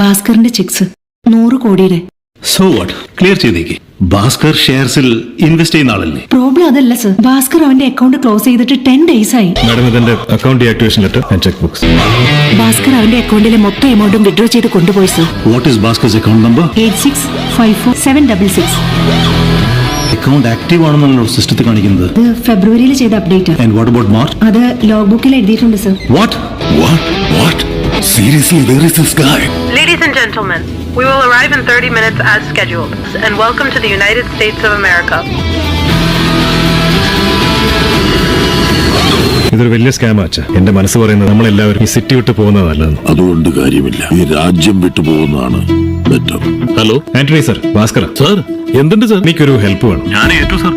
ഭാസ്കറിന്റെ checks 100 കോടിയുടെ. So what, clear ചെയ്തേക്ക്. Bhaskar ഷെയർസിൽ invest ചെയ്യുന്ന ആളല്ലേ? പ്രോബ്ലം അതല്ല സർ. ഭാസ്കർ അവന്റെ അക്കൗണ്ട് ക്ലോസ് ചെയ്തിട്ട് 10 days ആയി. മാഡം, ഇതിന്റെ account deactivation letter and check books. Bhaskar അവന്റെ അക്കൗണ്ടിലെ മൊത്തം എമൗണ്ടും വിഡ്രോ ചെയ്ത് കൊണ്ടുപോയി sir. What is Bhaskar's account number? 86544766. Account active ആണെന്നുള്ള സിസ്റ്റത്തിൽ കാണിക്കുന്നത്. ഇത് ഫെബ്രുവരിയിൽ ചെയ്ത update. And what about March? അത് ലോഗ് ബുക്കിൽ എഴുതിയിട്ടുണ്ട് sir. What? Seriously, where is this guy? Ladies and gentlemen, we will arrive in 30 minutes as scheduled, and welcome to the United States of America. ഇതൊരു വലിയ scam ആച്ച. എന്റെ മനസ്സ് പറയുന്നത് നമ്മളെല്ലാവരും ഈ സിറ്റി വിട്ട് പോകുന്നത് നല്ലതെന്ന്. അതുകൊണ്ട് കാര്യമില്ല, ഈ രാജ്യം വിട്ടു പോകുന്നതാണ് better. Hello Antony sir, Bhaskar sir, എന്തുണ്ട് സാർ? എനിക്കൊരു ഹെൽപ്പ് വേണം. ഞാൻ ഏറ്റു സാർ.